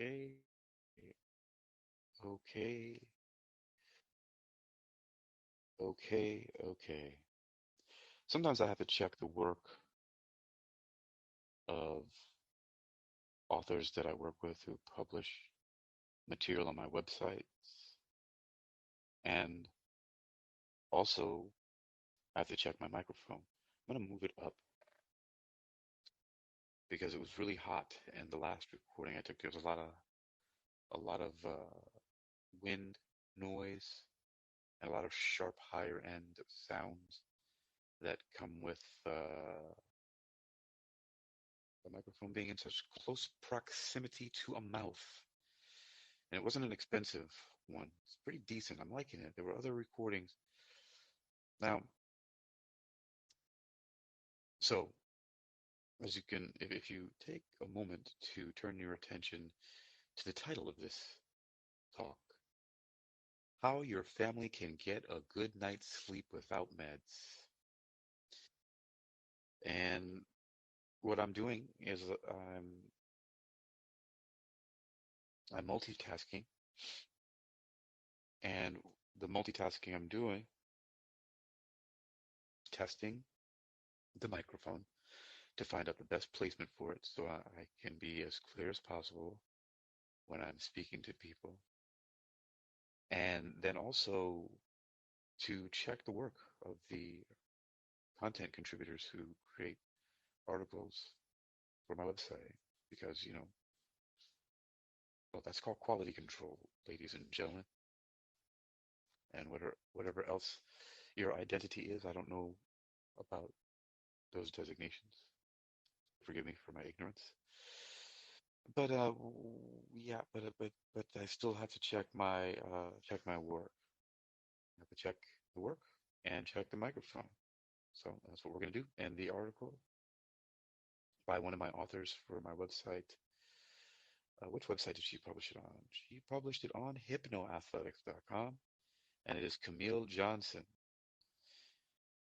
Okay, okay, okay. Sometimes I have to check the work of authors that I work with who publish material on my websites, and also I have to check my microphone. I'm gonna move it up because it was really hot, and the last recording I took, there was a lot of wind noise and a lot of sharp higher end sounds that come with the microphone being in such close proximity to a mouth. And it wasn't an expensive one. It's pretty decent. I'm liking it. There were other recordings. Now, so as you can, if you take a moment to turn your attention to the title of this talk, How Your Family Can Get a Good Night's Sleep Without Meds. And what I'm doing is I'm multitasking, and the multitasking I'm doing, testing the microphone to find out the best placement for it so I can be as clear as possible when I'm speaking to people. And then also to check the work of the content contributors who create articles for my website because, well, that's called quality control, ladies and gentlemen. And whatever else your identity is, I don't know about those designations. Forgive me for my ignorance. But yeah, but I still have to check my work. I have to check the work and check the microphone. So that's what we're gonna do. And the article by one of my authors for my website. Which website did she publish it on? She published it on hypnoathletics.com, and it is Camille Johnson.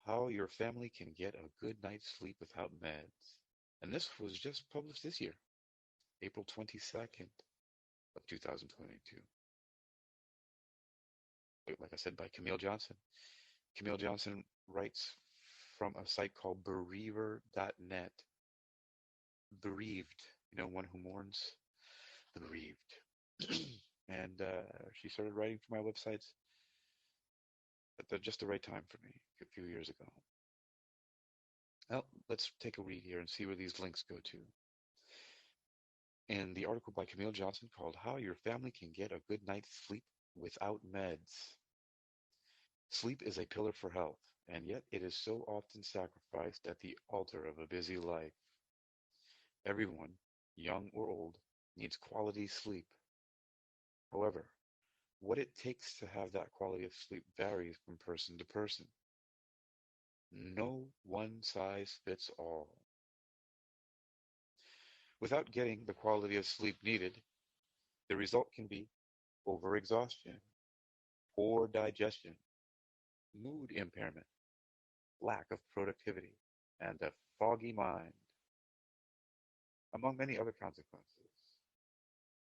How Your Family Can Get a Good Night's Sleep Without Meds. And this was just published this year, April 22nd of 2022. Like I said, by Camille Johnson. Camille Johnson writes from a site called bereaver.net. Bereaved, one who mourns the bereaved. And she started writing for my websites at just the right time for me a few years ago. Well, let's take a read here and see where these links go to. In the article by Camille Johnson called How Your Family Can Get a Good Night's Sleep Without Meds. Sleep is a pillar for health, and yet it is so often sacrificed at the altar of a busy life. Everyone, young or old, needs quality sleep. However, what it takes to have that quality of sleep varies from person to person. No one size fits all. Without getting the quality of sleep needed, the result can be overexhaustion, poor digestion, mood impairment, lack of productivity, and a foggy mind, among many other consequences.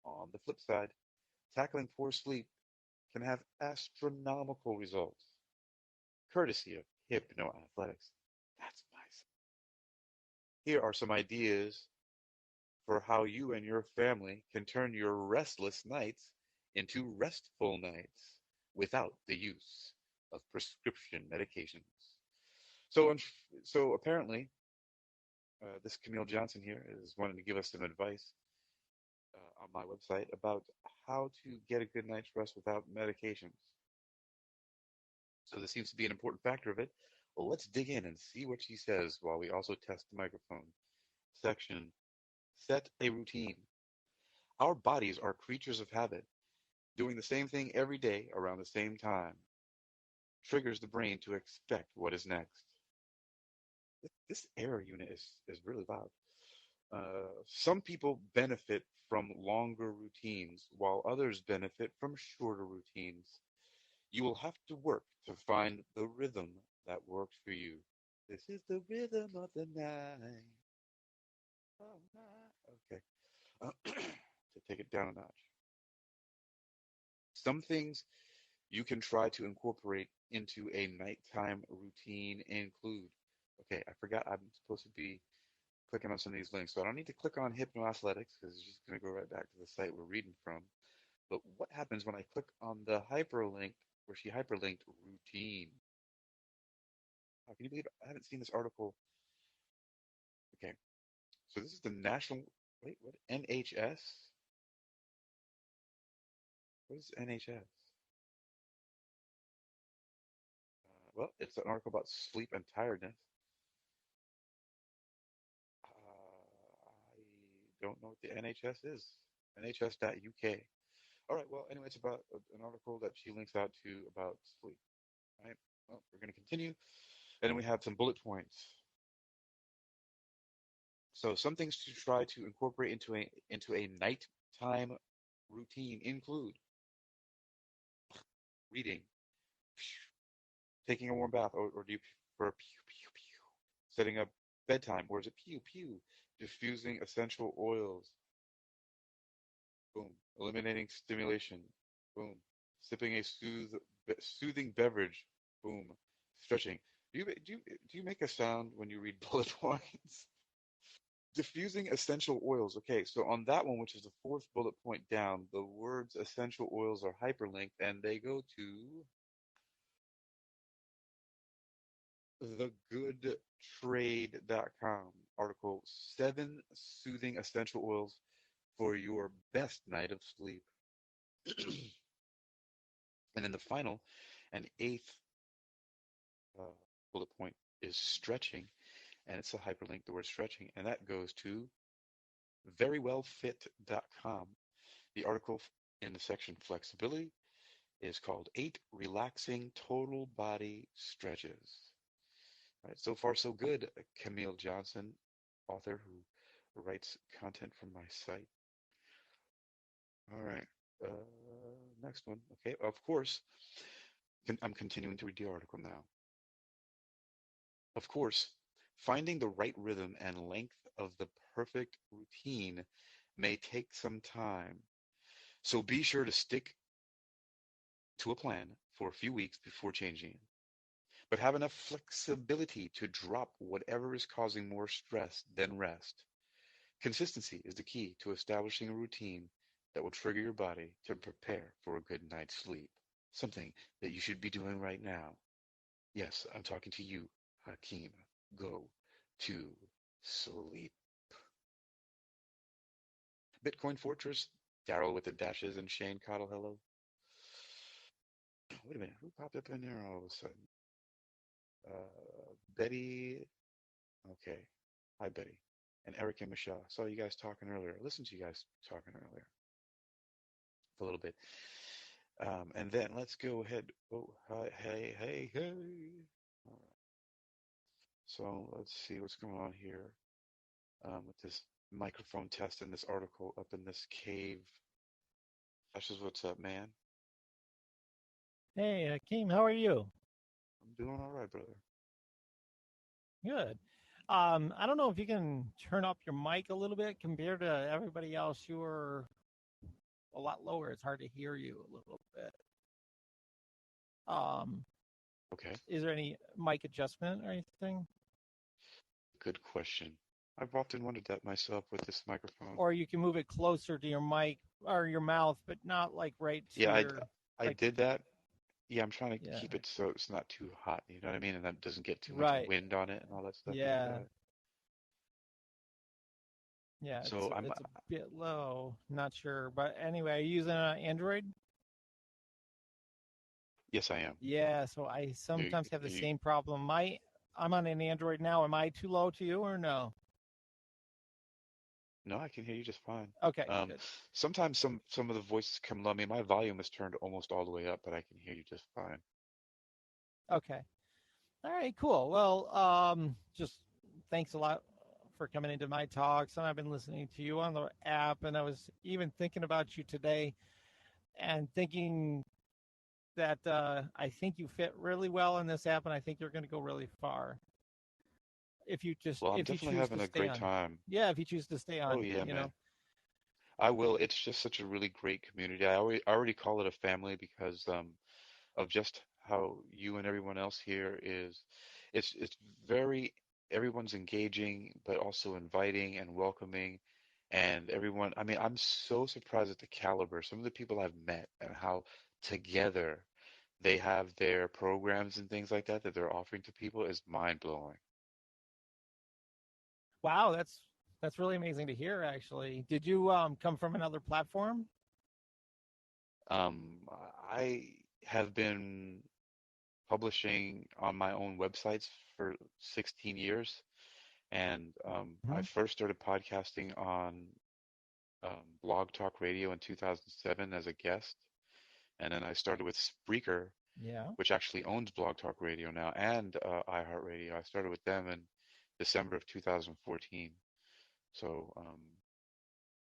On the flip side, tackling poor sleep can have astronomical results, courtesy of hypnoathletics. That's nice. Here are some ideas for how you and your family can turn your restless nights into restful nights without the use of prescription medications. So, so apparently, this Camille Johnson here is wanting to give us some advice on my website about how to get a good night's rest without medications. So this seems to be an important factor of it. Well, let's dig in and see what she says while we also test the microphone. Section, set a routine. Our bodies are creatures of habit. Doing the same thing every day around the same time triggers the brain to expect what is next. This error unit is really loud. Some people benefit from longer routines, while others benefit from shorter routines. You will have to work to find the rhythm that works for you. This is the rhythm of the night. Oh, night. Okay. take it down a notch. Some things you can try to incorporate into a nighttime routine include. Okay, I forgot I'm supposed to be clicking on some of these links, so I don't need to click on hypnoathletics because it's just going to go right back to the site we're reading from. But what happens when I click on the hyperlink where she hyperlinked routine? How can you believe it? I haven't seen this article? Okay, so this is the national. Wait, what? NHS? What is NHS? Well, it's an article about sleep and tiredness. I don't know what the NHS is. NHS.UK. All right. Well, anyway, it's about an article that she links out to about sleep. All right. Well, we're going to continue, and then we have some bullet points. So, some things to try to incorporate into a nighttime routine include reading, taking a warm bath, or do you prefer pew pew pew? Setting up bedtime, or is it pew pew? Diffusing essential oils. Boom. Eliminating stimulation. Boom. Sipping a soothing beverage. Boom. Stretching. Do you make a sound when you read bullet points? Diffusing essential oils. Okay, so on that one, which is the fourth bullet point down, the words essential oils are hyperlinked and they go to thegoodtrade.com. Article 7 Soothing Essential Oils for Your Best Night of Sleep. And then the final and eighth bullet point is stretching, and it's a hyperlink, the word stretching, and that goes to verywellfit.com. The article in the section flexibility is called 8 Relaxing Total Body Stretches. All right, so far so good, Camille Johnson, author who writes content from my site. All right, next one. Okay, of course, I'm continuing to read the article now. Of course, finding the right rhythm and length of the perfect routine may take some time. So be sure to stick to a plan for a few weeks before changing it. But have enough flexibility to drop whatever is causing more stress than rest. Consistency is the key to establishing a routine that will trigger your body to prepare for a good night's sleep. Something that you should be doing right now. Yes, I'm talking to you, Hakeem. Go to sleep. Bitcoin Fortress, Daryl with the dashes, and Shane Cottle, hello. Wait a minute, who popped up in there all of a sudden? Betty, okay. Hi, Betty. And Eric and Michelle. I saw you guys talking earlier. I listened to you guys talking earlier a little bit. And then let's go ahead. Oh, hi, hey. All right. So let's see what's going on here with this microphone test in this article up in this cave. Ashes, what's up, man? Hey, Akeem, how are you? I'm doing all right, brother. Good. I don't know if you can turn up your mic a little bit compared to everybody else. You were a lot lower. It's hard to hear you a little bit. Okay. Is there any mic adjustment or anything? Good question. I've often wondered that myself with this microphone. Or you can move it closer to your mic or your mouth, but not like right to your. I did that. Yeah, I'm trying to Yeah. keep it so it's not too hot, you know what I mean? And that doesn't get too much Right. wind on it and all that stuff like Yeah. that. Yeah, So it's a bit low. Not sure. But anyway, are you using an Android? Yes, I am. Yeah, so I sometimes have the same problem. I'm on an Android now. Am I too low to you or no? No, I can hear you just fine. Okay, good. Sometimes some of the voices come low. I mean, my volume is turned almost all the way up, but I can hear you just fine. Okay. All right, cool. Well, just thanks a lot for coming into my talks. And I've been listening to you on the app, and I was even thinking about you today and thinking that I think you fit really well in this app, and I think you're going to go really far. If you I'm definitely having a great time. Yeah, if you choose to stay on. Oh yeah, man. I will. It's just such a really great community. I already call it a family because of just how you and everyone else here is. It's very everyone's engaging, but also inviting and welcoming, and everyone. I mean, I'm so surprised at the caliber. Some of the people I've met and how together they have their programs and things like that that they're offering to people is mind blowing. Wow, that's really amazing to hear. Actually, did you come from another platform? Um, I have been publishing on my own websites for 16 years. And I Mhm. first started podcasting on Blog Talk Radio in 2007 as a guest. And then I started with Spreaker, Yeah. which actually owns Blog Talk Radio now, and iHeartRadio. I started with them in December of 2014. So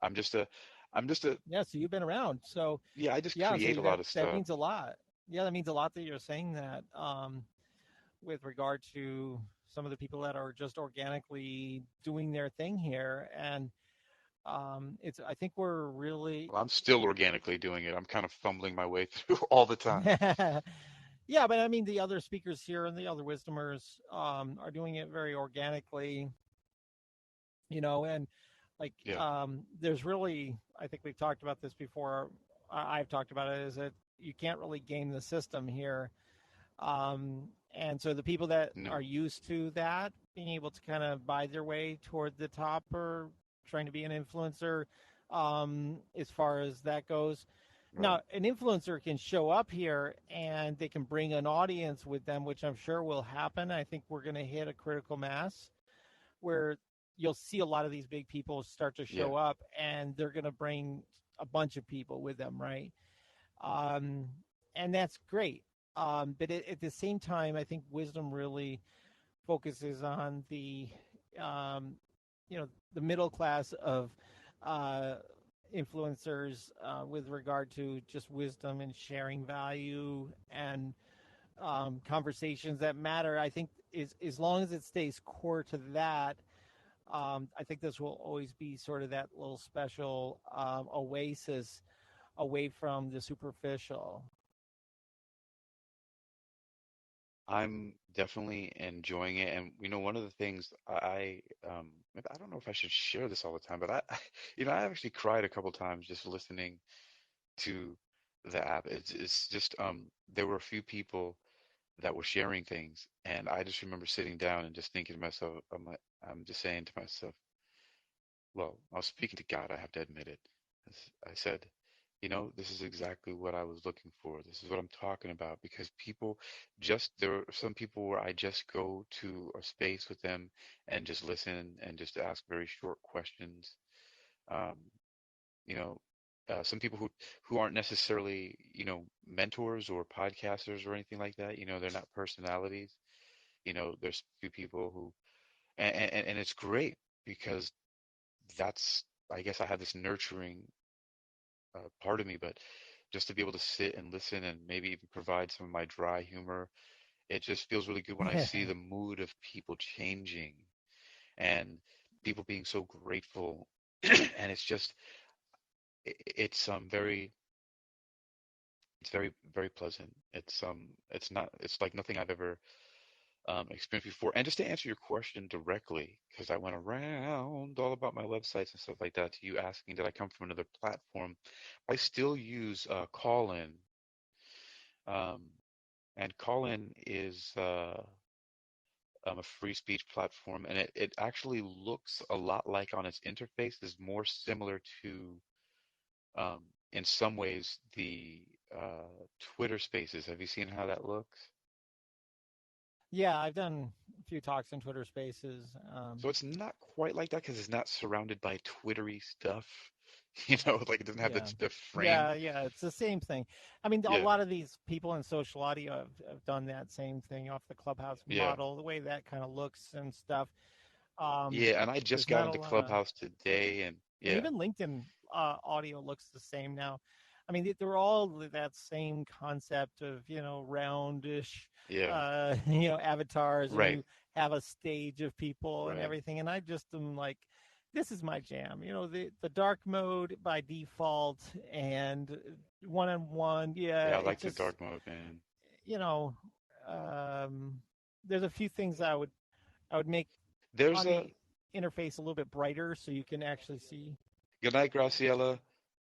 I'm just a, I'm just a, Yeah. So you've been around. So yeah, I just yeah. create So a that lot of that stuff. means a lot. Yeah, that means a lot that you're saying that. With regard to some of the people that are just organically doing their thing here, and it's. I think we're really. Well, I'm still organically doing it. I'm kind of fumbling my way through all the time. Yeah, but I mean, the other speakers here and the other wisdomers are doing it very organically, and like Yeah, there's really, I think we've talked about this before. I've talked about it, is that you can't really game the system here. And so the people that are no, used to that, being able to kind of buy their way toward the top or trying to be an influencer, as far as that goes. right. Now, an influencer can show up here and they can bring an audience with them, which I'm sure will happen. I think we're going to hit a critical mass where you'll see a lot of these big people start to Yeah, show up and they're going to bring a bunch of people with them, right? Um, and that's great. At the same time, I think wisdom really focuses on um, the middle class of uh, influencers with regard to just wisdom and sharing value and conversations that matter. I think is as long as it stays core to that, I think this will always be sort of that little special oasis away from the superficial. I'm definitely enjoying it. And one of the things I don't know if I should share this all the time, but I actually cried a couple times just listening to the app. It's just there were a few people that were sharing things, and I just remember sitting down and just thinking to myself, I'm just saying to myself, well, I was speaking to God, I have to admit it. I said, this is exactly what I was looking for. This is what I'm talking about because there are some people where I just go to a space with them and just listen and just ask very short questions. Um, you know, some people who aren't necessarily, mentors or podcasters or anything like that. They're not personalities. There's a few people who, and it's great because that's, I guess I have this nurturing part of me, but just to be able to sit and listen and maybe even provide some of my dry humor, it just feels really good when I see the mood of people changing and people being so grateful. And it's just, it's very, very pleasant. It's like nothing I've ever experienced before. And just to answer your question directly, because I went around all about my websites and stuff like that to you asking, did I come from another platform? I still use Call-in. Um, and Call-in is a free speech platform, and it actually looks a lot like on its interface is more similar to, um, in some ways, the Twitter Spaces. Have you seen how that looks? Yeah, I've done a few talks in Twitter Spaces. So it's not quite like that because it's not surrounded by Twittery stuff. Like it doesn't have Yeah, the frame. yeah, it's the same thing. I mean, a Yeah, lot of these people in social audio have done that same thing off the Clubhouse yeah, model, the way that kind of looks and stuff. yeah. And I just There's got not a into lot of, Clubhouse today, and and yeah, even LinkedIn audio looks the same now. I mean, they're all that same concept of roundish, yeah, avatars, and right, you have a stage of people and right. everything. And I just am like, this is my jam. The dark mode by default and one on one. Yeah, Yeah, I it like the just dark mode, man. you know, um, there's a few things I would make There's on a the interface a little bit brighter so you can actually see. good night, Graciela.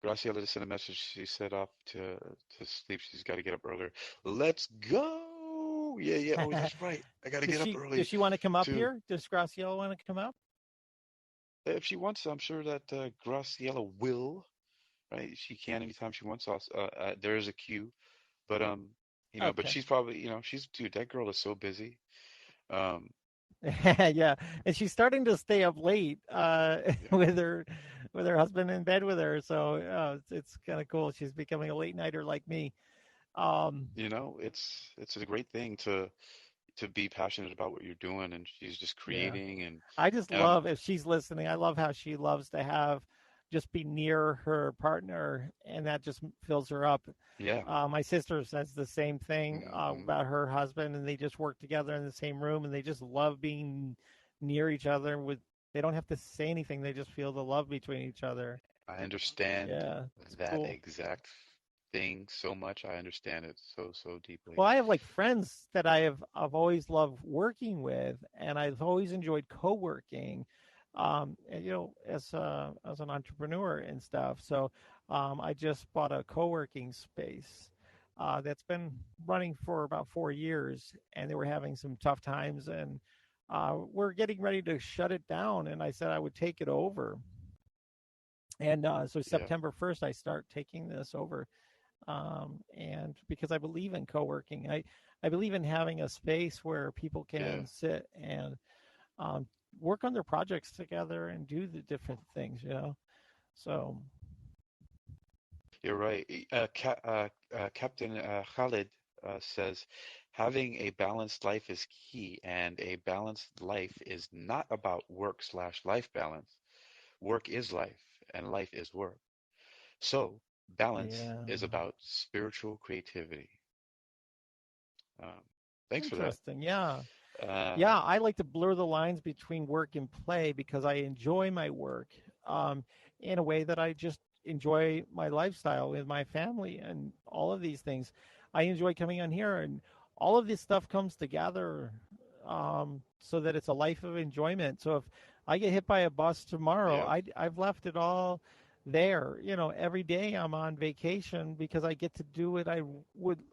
Graciela just sent a message. She said off to sleep. She's got to get up earlier. Let's go. Yeah, yeah. Oh, that's right. I got to does get up she does early she want to come up too. here? Does Graciela want to come up? If she wants, I'm sure that Graciela will. Right? She can anytime she wants. There is a queue, but but Okay. she's probably, dude. That girl is so busy. Um, Yeah, and she's starting to stay up late yeah. with her husband in bed with her. So it's kind of cool. She's becoming a late nighter like me. Um, It's a great thing to be passionate about what you're doing, and she's just yeah. creating and I just um, love if she's listening. I love how she loves to have just be near her partner, and that just fills her up. yeah. My sister says the same thing Hmm. about her husband, and they just work together in the same room, and they just love being near each other. They don't have to say anything; they just feel the love between each other. I understand Yeah, it's that cool. exact thing so much. I understand it so deeply. Well, I have like friends that I've always loved working with, and I've always enjoyed co-working. And, as an entrepreneur and stuff. So I just bought a co-working space that's been running for about 4 years, and they were having some tough times, and we're getting ready to shut it down. And I said I would take it over, and so Yeah, September 1st I start taking this over, and because I believe in co-working, I believe in having a space where people yeah. can sit and um, work on their projects together and do the different things. So You're right. Captain Khalid says, having a balanced life is key, and a balanced life is not about work/life balance. Work is life, and life is work. So, balance yeah, is about spiritual creativity. Um, Thanks for that. interesting. Yeah, Uh, yeah. I like to blur the lines between work and play because I enjoy my work um, in a way that I just enjoy my lifestyle with my family and all of these things. I enjoy coming on here, and all of this stuff comes together so that it's a life of enjoyment. So if I get hit by a bus tomorrow, yeah, I've left it all there. Every day I'm on vacation because I get to do what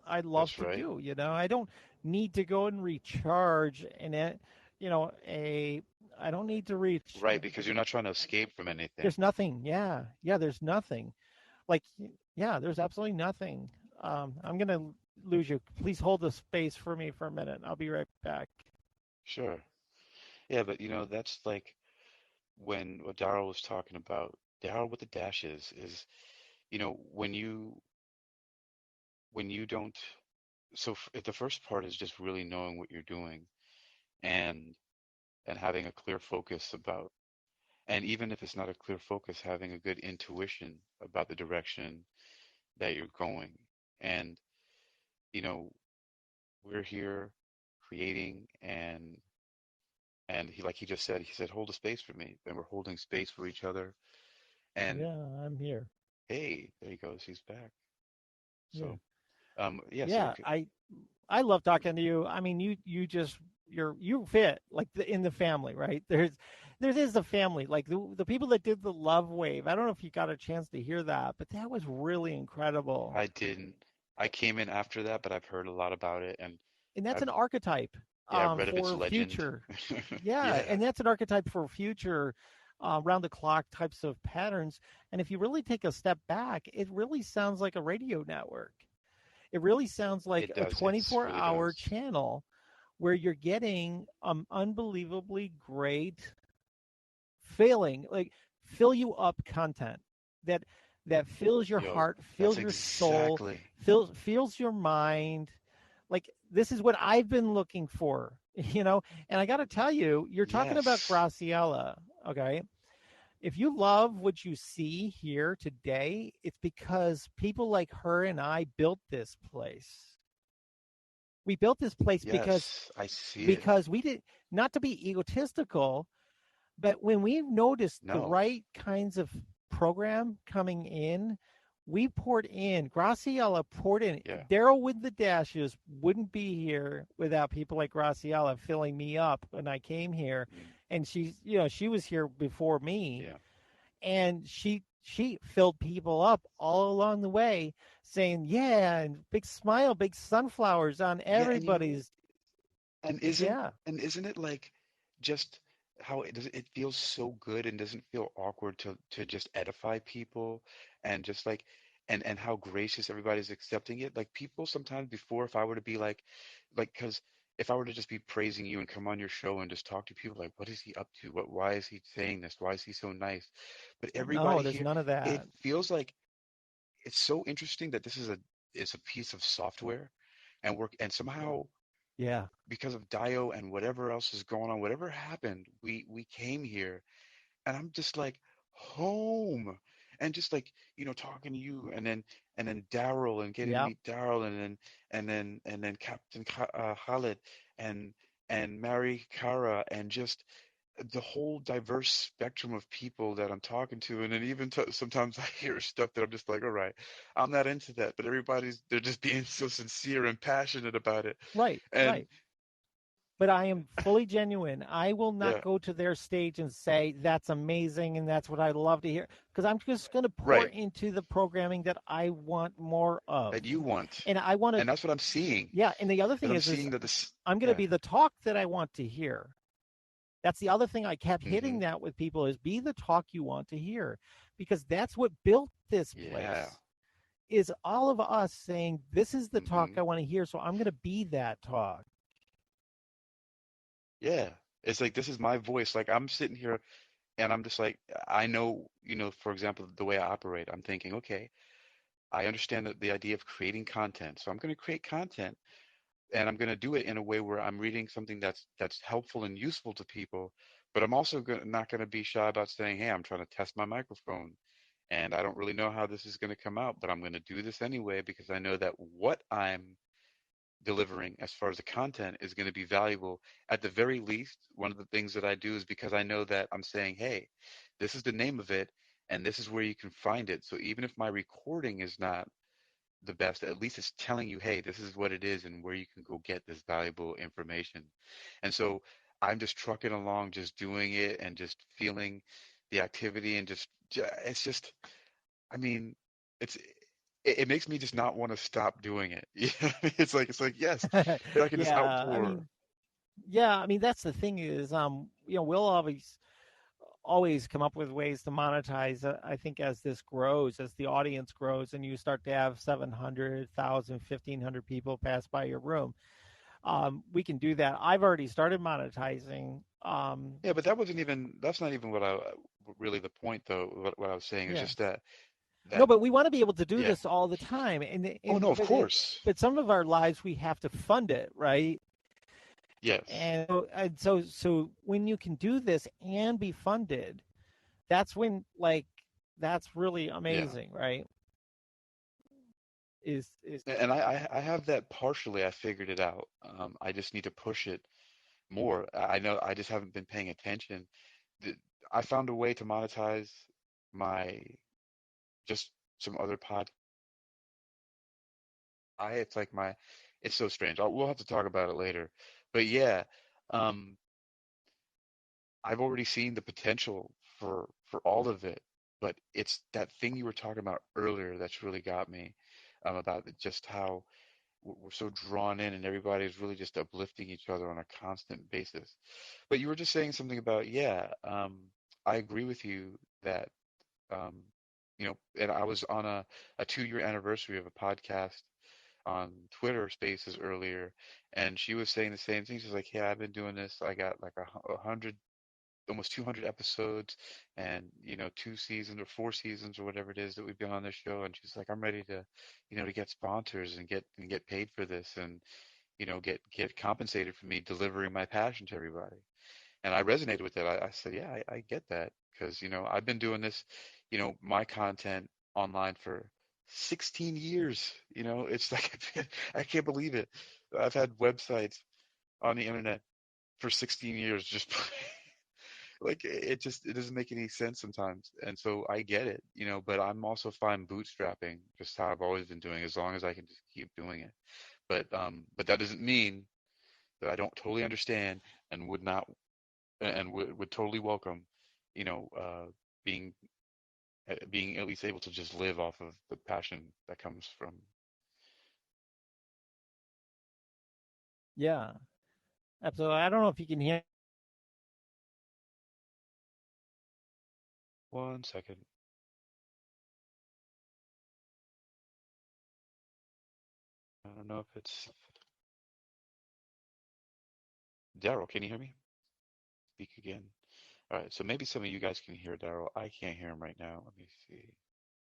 I love that's to right. do. I don't need to go and recharge in it. A I don't need to reach. Right, because you're not trying to escape from anything. There's nothing. Yeah, yeah. There's nothing. Like, yeah, there's absolutely nothing. I'm gonna lose you. Please hold the space for me for a minute. I'll be right back. Sure. Yeah, but that's like when what Daryl was talking about. Daryl with the dashes is, when you don't. So if the first part is just really knowing what you're doing and having a clear focus about, and even if it's not a clear focus, having a good intuition about the direction that you're going. And, you know, we're here creating and he, like he just said, he said, hold a space for me. And we're holding space for each other. And Yeah, I'm here. hey, there he goes. He's back. Yeah, So, yeah, so yeah. I love talking to you. I mean, you fit like in the family, right? There is a family, like the people that did the Love Wave. I don't know if you got a chance to hear that, but that was really incredible. I didn't, I came in after that, but I've heard a lot about it and And that's I've, an archetype yeah, I've read of its for legend. future. Yeah, Yeah, and that's an archetype for future round the clock types of patterns. And if you really take a step back, it really sounds like a radio network. It really sounds like it a does. It 24-hour really hour does. channel where you're getting unbelievably great filling, like fill you up content that fills your Yo, heart, that's fills your soul, exactly. fills your mind. Like this is what I've been looking for, And I got to tell you, you're talking about Yes. Graciela, okay? If you love what you see here today, it's because people like her and I built this place. We built this place because Yes, I see it. because we did not to be egotistical, But when we noticed the No. right kinds of program coming in, we poured in. Graciela poured in. Yeah. Daryl with the dashes wouldn't be here without people like Graciela filling me up when I came here. Mm, And she was here before me, yeah. and she filled people up all along the way, saying, "Yeah," and big smile, big sunflowers on Yeah, and everybody's. and isn't Yeah, it like just how it feels so good and doesn't feel awkward to just edify people and just like and how gracious everybody's accepting it. Like people sometimes before, if I were to be like because if I were to just be praising you and come on your show and just talk to people like what is he up to? Why is he saying this? Why is he so nice? But no, everybody there's here, none of it that. feels like it's so interesting that this is a piece of software and work and somehow Yeah, because of Dio and whatever else is going on, whatever happened, we came here and I'm just like home and just like talking to you and then Daryl and getting to yep, meet Daryl and then Captain Khalid and Mary Kara and just the whole diverse spectrum of people that I'm talking to, and then even sometimes I hear stuff that I'm just like, all right, I'm not into that, but they're just being so sincere and passionate about it, right, and right. But I am fully genuine. I will not yeah, go to their stage and say that's amazing and that's what I love to hear, because I'm just going to pour right, into the programming that I want more of. that you want, And I want to, and that's what I'm seeing, yeah. And the other is thing I'm is seeing that this, I'm going to yeah, be the talk that I want to hear. That's the other thing I kept hmm hitting that with people is be the talk you want to hear, because that's what built this yeah, place. Is all of us saying this is the talk hmm I want to hear, so I'm going to be that talk. yeah. It's like this is my voice. Like I'm sitting here and I'm just like I know, for example, the way I operate. I'm thinking, okay, I understand that the idea of creating content, so I'm going to create content and I'm going to do it in a way where I'm reading something that's helpful and useful to people, but I'm also not going to be shy about saying, "Hey, I'm trying to test my microphone, and I don't really know how this is going to come out, but I'm going to do this anyway because I know that what I'm delivering as far as the content is going to be valuable. At the very least, one of the things that I do is because I know that I'm saying, "Hey, this is the name of it, and this is where you can find it." So even if my recording is not the best, at least it's telling you, hey, this is what it is and where you can go get this valuable information. And so I'm just trucking along, just doing it and just feeling the activity and it's just, I mean, it makes me just not want to stop doing it. Yeah, it's like, yes, here I can just Yeah, I outpour. mean, yeah, I mean that's the thing is, we'll always come up with ways to monetize. I think as this grows, as the audience grows, and you start to have 700,000, 1,500 people pass by your room, we can do that. I've already started monetizing. Yeah, but that's not even what really the point though. What I was saying is Yeah. just that, No, that, but we want to be able to do yeah. this all the time, and Oh, and no, of but course. but some of our lives we have to fund it, right? Yes. And so when you can do this and be funded, that's when that's really Yeah. amazing, right? Is And I have that partially. I figured it out. I just need to push it more. I know I just haven't been paying attention. Th- I found a way to monetize my just some other pod. It's like it's so strange. We'll have to talk about it later. But yeah, um, I've already seen the potential for all of it. But it's that thing you were talking about earlier that's really got me, about just how we're so drawn in and everybody's really just uplifting each other on a constant basis. But you were just saying something about, yeah, I agree with you that, um, and I was on a 2-year anniversary of a podcast on Twitter Spaces earlier, and she was saying the same thing. She's like, yeah, I've been doing this. I got like 100, almost 200 episodes and 2 seasons or 4 seasons or whatever it is that we've been on this show, and she's like, I'm ready to to get sponsors and get paid for this and get compensated for me delivering my passion to everybody. And I resonated with that. I said, yeah, I get that because I've been doing this, my content online for 16 years. It's like I can't believe it. I've had websites on the internet for 16 years just Like it doesn't make any sense sometimes. And so I get it, but I'm also fine bootstrapping, just how I've always been doing, as long as I can just keep doing it. But that doesn't mean that I don't totally understand and would not and would totally welcome, you know, being being at least able to just live off of the passion that comes from. Yeah, absolutely. I don't know if you can hear. 1 second. I don't know if it's Daryl. Can you hear me? Speak again. All right. So maybe some of you guys can hear Daryl. I can't hear him right now. Let me see.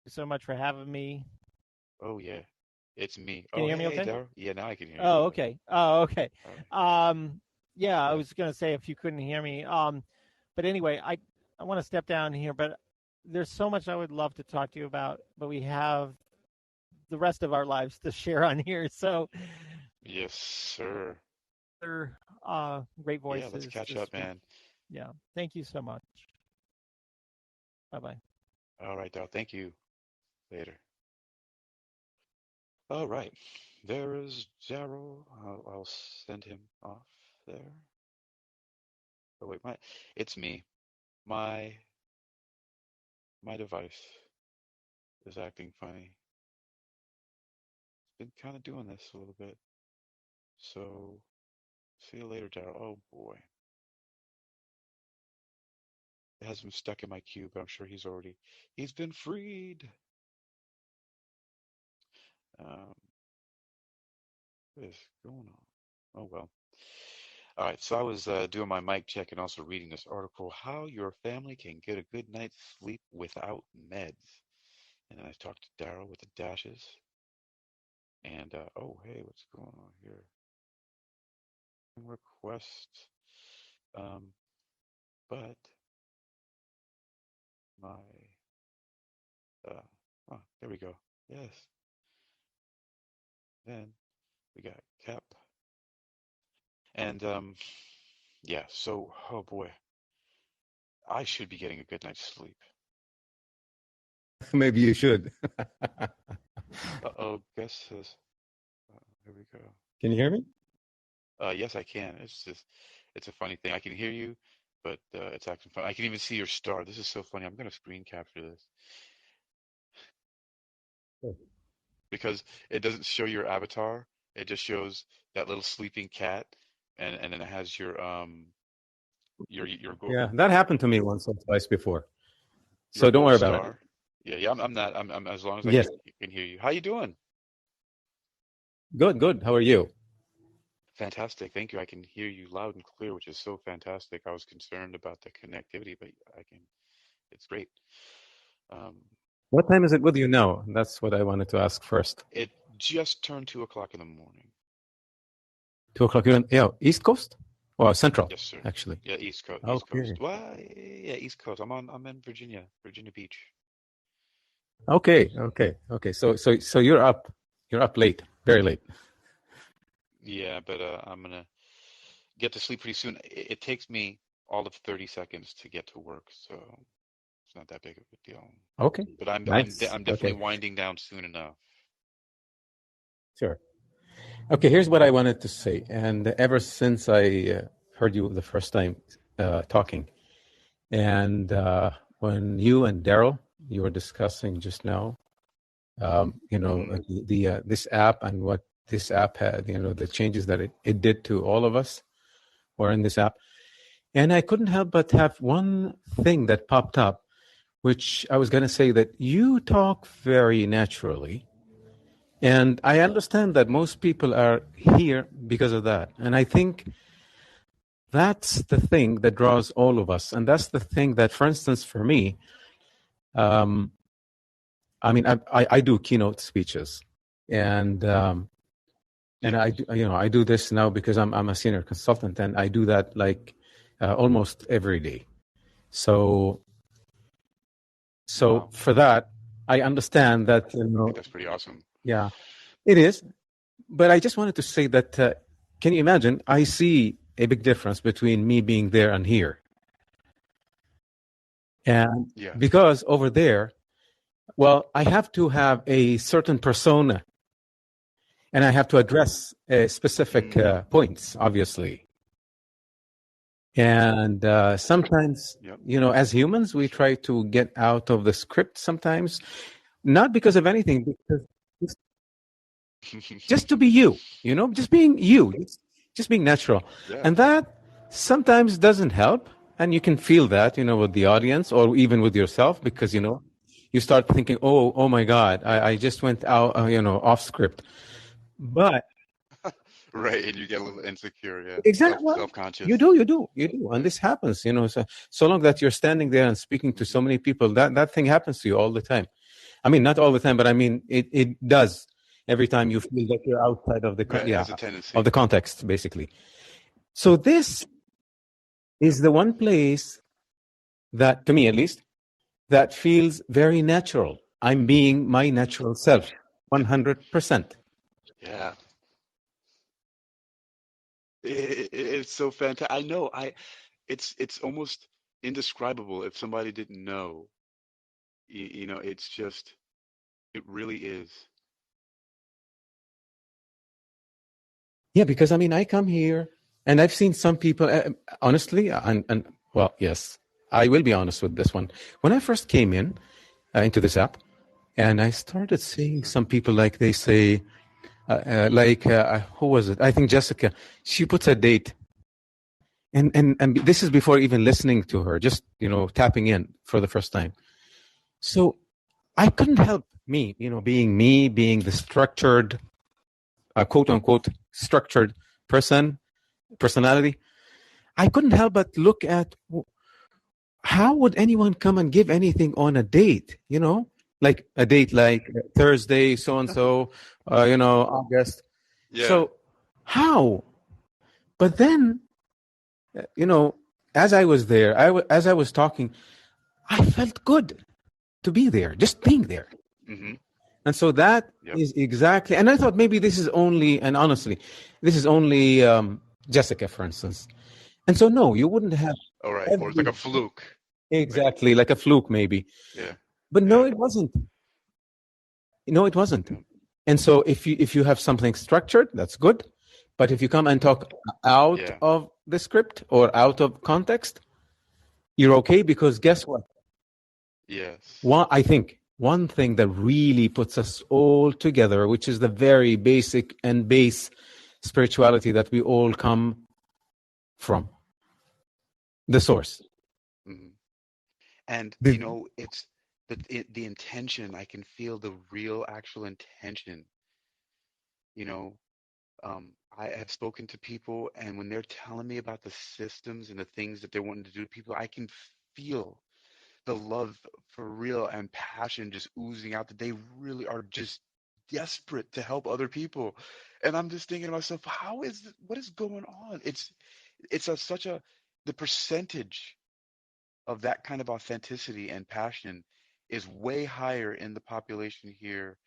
So much for having me. Oh yeah, it's me. Can Oh you hear hey me hey okay? Daryl. Yeah, now I can hear you. Oh, Yeah. okay. Oh, okay. All right. Yeah, I Yeah. was going to say if you couldn't hear me. But anyway, I want to step down here, but there's so much I would love to talk to you about, but we have the rest of our lives to share on here. So, Yes, sir. other great Yeah. Let's voices catch to up, speak. man. Yeah. Thank you so much. Bye bye. All right, Daryl. Thank you. Later. All right. There is Daryl. I'll send him off there. Oh wait, it's me. My my device is acting funny. It's been kind of doing this a little bit. So see you later, Daryl. Oh boy. It has him stuck in my queue, but I'm sure he's been freed. Um, what is going on? Oh well. All right, so I was doing my mic check and also reading this article, How Your Family Can Get a Good Night's Sleep Without Meds. And then I talked to Daryl with the dashes. And, oh, hey, what's going on here? Request. Um, but my, oh, there we go. Yes. Then we got Cap. And, yeah, so, oh boy, I should be getting a good night's sleep. Maybe you should. Uh-oh, guess this. Here we go. Can you hear me? Yes, I can. It's a funny thing. I can hear you, but it's acting fun. I can even see your star. This is so funny. I'm gonna screen capture this Sure. because it doesn't show your avatar. It just shows that little sleeping cat, and then it has your Yeah, that happened to me once or twice before. your So don't gold worry about it. star. Yeah, yeah. I'm not. I'm as long as I Yes. can hear you. How you doing? Good, good. How are you? Fantastic. Thank you. I can hear you loud and clear, which is so fantastic. I was concerned about the connectivity, but I can. It's great. Um, What time is it with you now? That's what I wanted to ask first. It just turned 2 o'clock in the morning. 2 o'clock. You're in, yeah, East Coast? Or Central, Yes, sir. actually. Yeah, East Coast. East Coast. Okay. Why? Yeah, East Coast. I'm in Virginia, Virginia Beach. Okay. So you're up. You're up late, very late. Yeah, but I'm gonna get to sleep pretty soon. It takes me all of 30 seconds to get to work, so it's not that big of a deal. Okay. But I'm Nice. definitely Okay. winding down soon enough. Sure. Okay, here's what I wanted to say. And ever since I heard you the first time talking, and when you and Daryl, you were discussing just now, this app and what this app had, the changes that it did to all of us were in this app. And I couldn't help but have one thing that popped up, which I was going to say that you talk very naturally. And I understand that most people are here because of that. And I think that's the thing that draws all of us. And that's the thing that, for instance, for me, I do keynote speeches, and I do this now because I'm a senior consultant, and I do that like almost every day. So Wow. for that, I understand that I think that's pretty awesome. yeah, it is. But I just wanted to say that can you imagine? I see a big difference between me being there and here. And Yeah. because over there, well, I have to have a certain persona, and I have to address specific points, obviously. And sometimes, Yep. as humans, we try to get out of the script sometimes, not because of anything, because just to be you, just being you, just being natural. Yeah. And that sometimes doesn't help. And you can feel that, with the audience or even with yourself, because, you start thinking, oh my God, I just went out, off script. But Right, and you get a little insecure, yeah. exactly, well, Self-conscious. you do. And this happens, so long that you're standing there and speaking to so many people, that thing happens to you all the time. I mean, not all the time, but I mean, it does every time you feel that you're outside of the It has a tendency. of the context, basically. So this is the one place that, to me at least, that feels very natural. I'm being my natural self, 100%. Yeah. It's so fantastic. I know. It's almost indescribable if somebody didn't know. It's just, it really is. Yeah, because I mean, I come here and I've seen some people, honestly, and well, yes, I will be honest with this one. When I first came into this app, and I started seeing some people, like they say, who was it? I think Jessica. She puts a date, and this is before even listening to her, just tapping in for the first time. So I couldn't help being the structured, quote unquote, structured personality. I couldn't help but look at how would anyone come and give anything on a date, like a date like Thursday, so-and-so, August. Yeah. So how? But then, as I was there, as I was talking, I felt good to be there, just being there. Mm-hmm. And so that is exactly, and I thought maybe this is only, and honestly, this is only Jessica, for instance. And so, no, you wouldn't have. All right. Or it's like a fluke. Exactly, right? Like a fluke, maybe. Yeah. But no, it wasn't. No, it wasn't. Yeah. And so if you have something structured, that's good. But if you come and talk out of the script or out of context, you're okay, because guess what? Yes. I think one thing that really puts us all together, which is the very basic and base spirituality that we all come from, the source. Mm-hmm. And, it's the intention. I can feel the real, actual intention. I have spoken to people, and when they're telling me about the systems and the things that they're wanting to do to people, I can feel the love for real and passion just oozing out, that they really are just desperate to help other people. And I'm just thinking to myself, what is going on? It's the percentage of that kind of authenticity and passion is way higher in the population here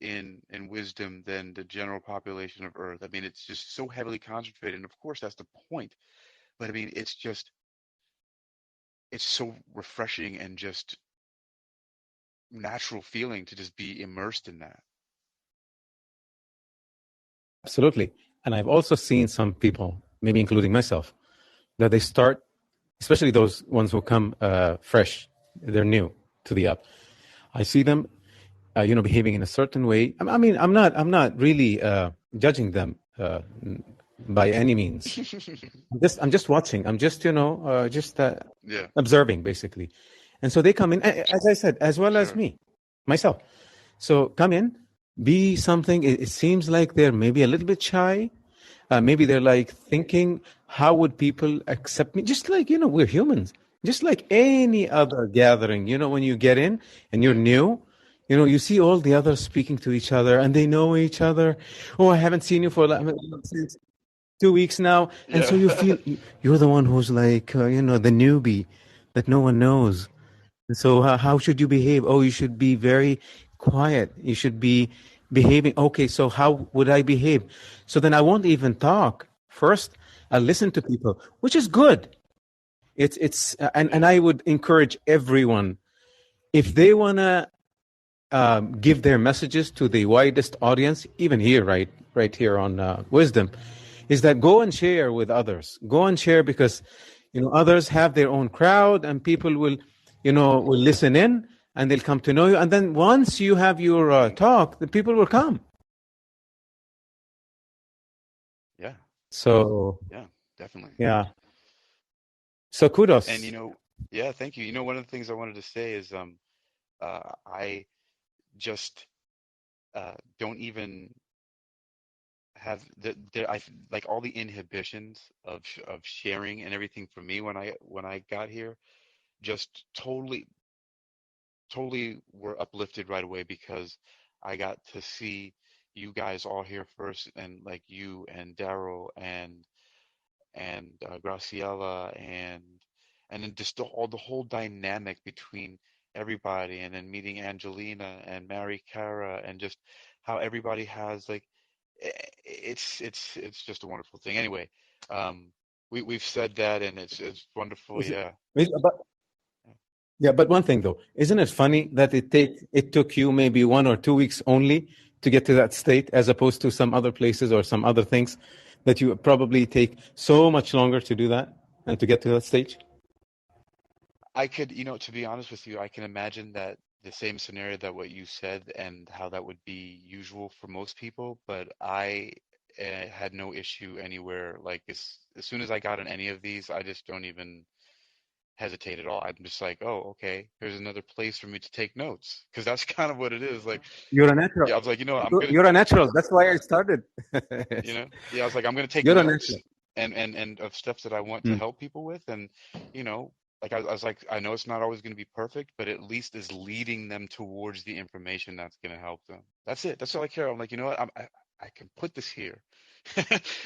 in wisdom than the general population of Earth. I mean, it's just so heavily concentrated, and of course that's the point. But I mean, it's so refreshing and just natural feeling to just be immersed in that. Absolutely. And I've also seen some people, maybe including myself, that they start, especially those ones who come fresh, they're new to the app. I see them, behaving in a certain way. I mean, I'm not really judging them by any means. I'm just watching. I'm just, observing, basically. And so they come in, as I said, as well as me, myself. So come in, be something. It seems like they're maybe a little bit shy. Maybe they're like thinking, how would people accept me? Just like, we're humans. Just like any other gathering, when you get in and you're new, you see all the others speaking to each other and they know each other. Oh, I haven't seen you for since 2 weeks now. And so you feel you're the one who's like, the newbie that no one knows. And so how should you behave? Oh, you should be very quiet. You should be behaving. Okay, so how would I behave? So then I won't even talk. First, I'll listen to people, which is good. And I would encourage everyone, if they want to give their messages to the widest audience, even here, right here on Wisdom, is that go and share with others. Go and share, because others have their own crowd, and people will listen in, and they'll come to know you. And then once you have your talk, the people will come. Yeah. So Yeah, definitely. yeah. So kudos. And yeah, thank you. One of the things I wanted to say is I just don't even have I like all the inhibitions of sharing and everything for me when I got here just totally were uplifted right away, because I got to see you guys all here first, and like you and Daryl and Graciela, and then just the whole dynamic between everybody, and then meeting Angelina and Mary Cara, and just how everybody has like it's just a wonderful thing. Anyway, we've said that, and it's wonderful. Yeah. But one thing though, isn't it funny that it took you maybe 1 or 2 weeks only to get to that state, as opposed to some other places or some other things that you probably take so much longer to do that and to get to that stage? I could, to be honest with you, I can imagine that the same scenario, that what you said, and how that would be usual for most people, but I had no issue anywhere. Like as soon as I got on any of these, I just don't even hesitate at all. I'm just like, oh, okay, here's another place for me to take notes, because that's kind of what it is. Like, You're a natural. yeah, I was like, You're a natural. That's why I started. Yeah, I was like, I'm gonna take You're a notes natural. and of stuff that I want to help people with, and like I was like, I know it's not always gonna be perfect, but at least is leading them towards the information that's gonna help them. That's it. That's all I care. I'm like, you know what? I can put this here,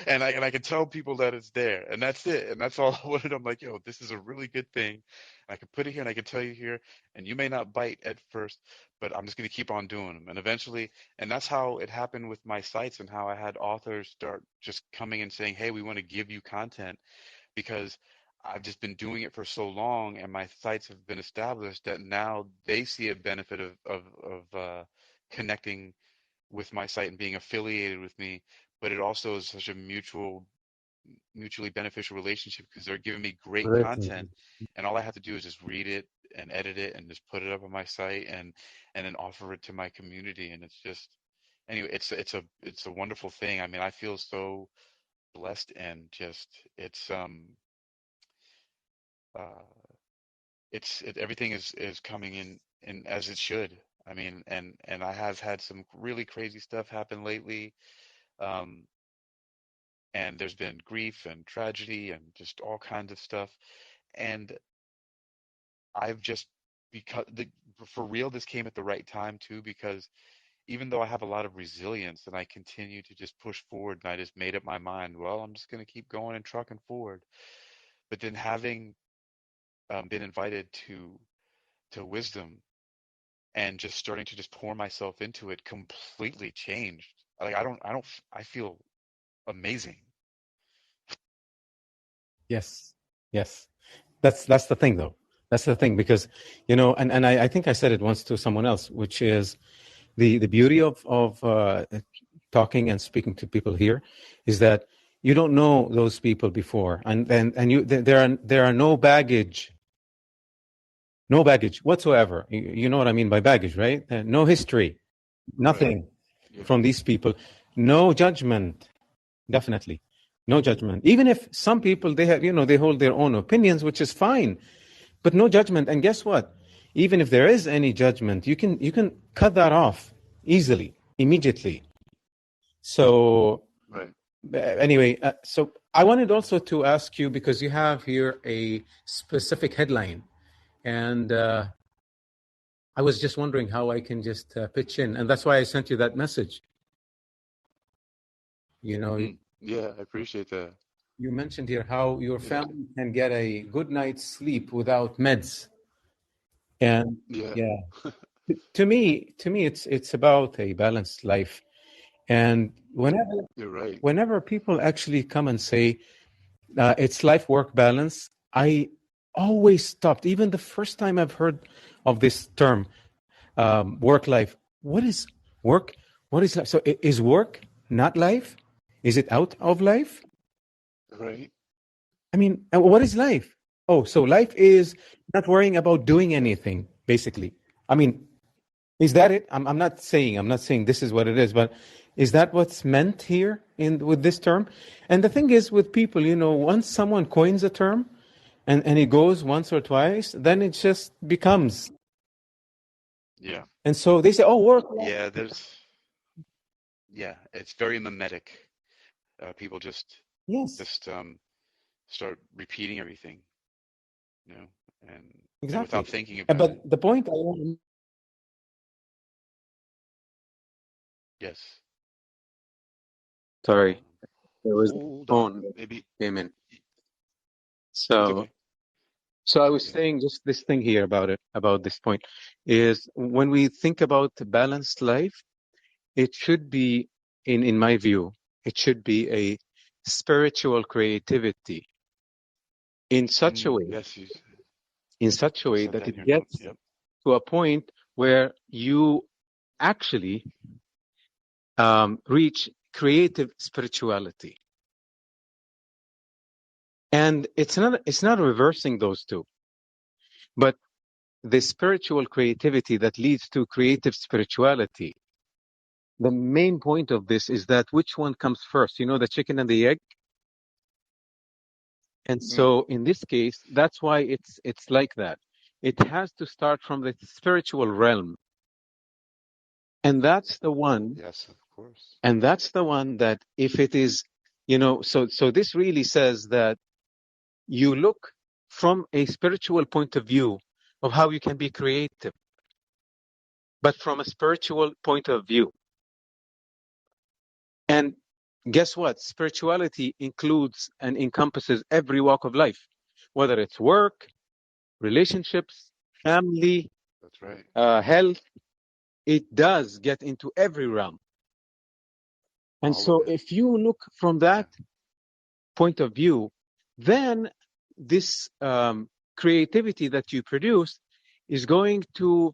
and I can tell people that it's there, and that's it. And that's all I wanted. I'm like, yo, this is a really good thing. I can put it here, and I can tell you here, and you may not bite at first, but I'm just gonna keep on doing them, and eventually. And that's how it happened with my sites, and how I had authors start just coming and saying, hey, we want to give you content, because I've just been doing it for so long, and my sites have been established, that now they see a benefit of connecting with my site and being affiliated with me. But it also is such a mutually beneficial relationship, because they're giving me great content, and all I have to do is just read it and edit it and just put it up on my site, and then offer it to my community. And it's just, anyway, it's a wonderful thing. I mean, I feel so blessed, and just uh everything is coming in as it should. I mean, and I have had some really crazy stuff happen lately, um and there's been grief and tragedy and just all kinds of stuff, and I've just, because for real, this came at the right time too, because even though I have a lot of resilience, and I continue to just push forward, and I just made up my mind, well, I'm just going to keep going and trucking forward. But then having been invited to Wisdom, and just starting to just pour myself into it, completely changed. Like I feel amazing. Yes. That's the thing, though. That's the thing, because and I think I said it once to someone else, which is the beauty of talking and speaking to people here, is that you don't know those people before, and there are no baggage whatsoever. You know what I mean by baggage, right? No history, nothing from these people. No judgment, definitely. No judgment. Even if some people, they have, they hold their own opinions, which is fine, but no judgment. And guess what? Even if there is any judgment, you can cut that off easily, immediately. So anyway, so I wanted also to ask you, because you have here a specific headline, and I was just wondering how I can just pitch in, and that's why I sent you that message. Yeah, I appreciate that. You mentioned here how your family can get a good night's sleep without meds. And to me, it's about a balanced life. And whenever people actually come and say it's life-work balance, I always stopped. Even the first time I've heard of this term, work life. What is work? What is life? So is work not life? Is it out of life? Right. I mean, what is life? Oh, so life is not worrying about doing anything, basically. I mean, is that it? I'm not saying this is what it is, but is that what's meant here with this term? And the thing is with people, once someone coins a term and it goes once or twice, then it just becomes. Yeah. And so they say, oh, work. Yeah, it's very mimetic. People just Yes, start repeating everything, and exactly. without thinking about it. But the point I want. Yes. Sorry, there was the Hold on. phone that Maybe came in. it's So, okay. so I was Yeah. saying just this thing here about this point is when we think about balanced life, it should be, in my view, it should be a spiritual creativity in such a way, Yes, I said that that in it your notes. gets Yep. to a point where you actually reach creative spirituality. And it's not reversing those two, but the spiritual creativity that leads to creative spirituality. The main point of this is that which one comes first? The chicken and the egg? And so in this case, that's why it's like that. It has to start from the spiritual realm. And that's the one, Yes, of course. that if it is, so this really says that you look from a spiritual point of view of how you can be creative, but from a spiritual point of view. And guess what? Spirituality includes and encompasses every walk of life, whether it's work, relationships, family, That's right. health. It does get into every realm. And All of so it. if you look from Yeah. that point of view, then this creativity that you produce is going to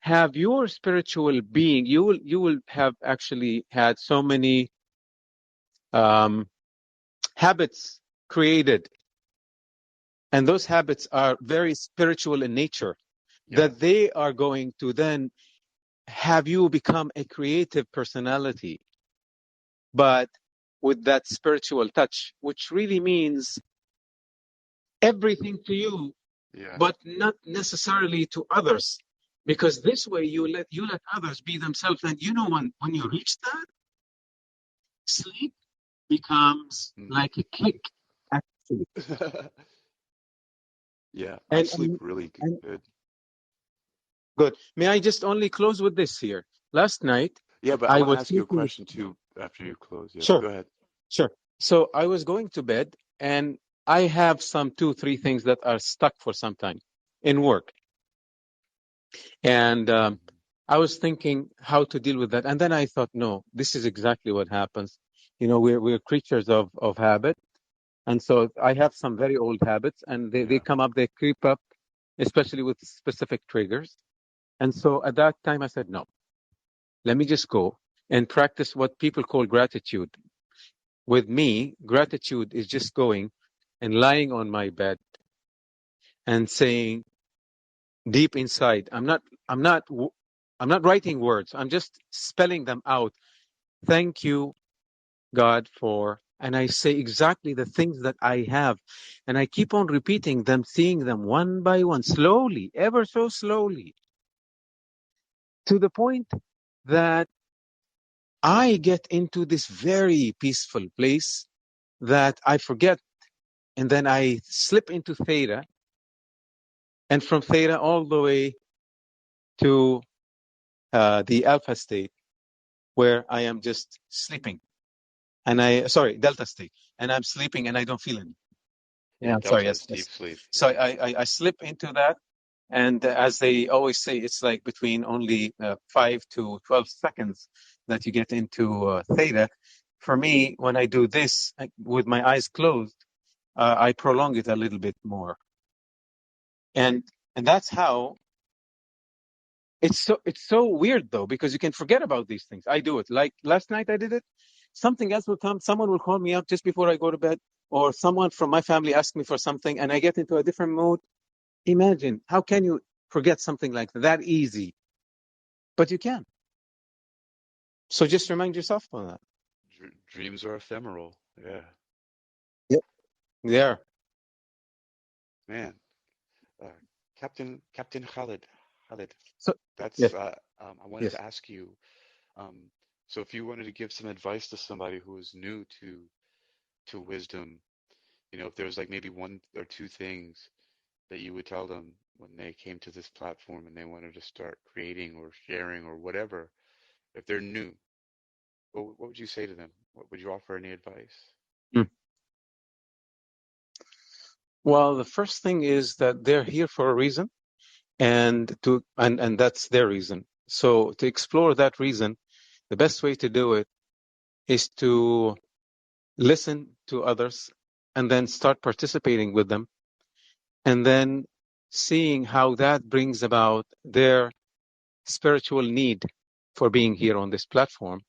have your spiritual being. You will have actually had so many habits created, and those habits are very spiritual in nature, Yeah. that they are going to then have you become a creative personality, but with that spiritual touch, which really means everything to you, Yeah. but not necessarily to others. Because this way you let others be themselves. And when you reach that, sleep becomes like a kick, actually. Yeah. I And, sleep and, really and good. good. May I just only close with this here? Last night, Yeah, but I I want to was ask you a thinking, question too after you close. Yeah, sure, go ahead. sure. So I was going to bed, and I have some 2, 3 things that are stuck for some time in work. And I was thinking how to deal with that. And then I thought, no, this is exactly what happens. We're creatures of habit. And so I have some very old habits, and they Yeah. come up, they creep up, especially with specific triggers. And so at that time I said, no, let me just go and practice what people call gratitude. With me, gratitude is just going and lying on my bed and saying deep inside, I'm not writing words. I'm just spelling them out. Thank you, God, and I say exactly the things that I have. And I keep on repeating them, seeing them one by one, slowly, ever so slowly, to the point that I get into this very peaceful place that I forget. And then I slip into theta, and from theta all the way to the alpha state, where I am just sleeping. Delta state. And I'm sleeping and I don't feel anything. Yeah, Yeah, I'm sorry. Delta Yes, is deep yes. sleep. So Yeah. I slip into that. And as they always say, it's like between only 5 to 12 seconds that you get into theta. For me, when I do this with my eyes closed, I prolong it a little bit more. And that's how it's so weird though, because you can forget about these things. I do it. Like last night I did it. Something else will come. Someone will call me up just before I go to bed, or someone from my family asks me for something, and I get into a different mood. Imagine, how can you forget something like that easy? But you can. So just remind yourself of that. Dreams are ephemeral. Yeah, Yep. There. man. Uh, Captain Khalid, So that's yes, I wanted yes. to ask you. Um, so if you wanted to give some advice to somebody who is new to wisdom, if there's like maybe one or two things that you would tell them when they came to this platform and they wanted to start creating or sharing or whatever, if they're new, what would you say to them? What would you offer any advice? Mm. Well, the first thing is that they're here for a reason, and that's their reason. So to explore that reason, the best way to do it is to listen to others and then start participating with them, and then seeing how that brings about their spiritual need for being here on this platform,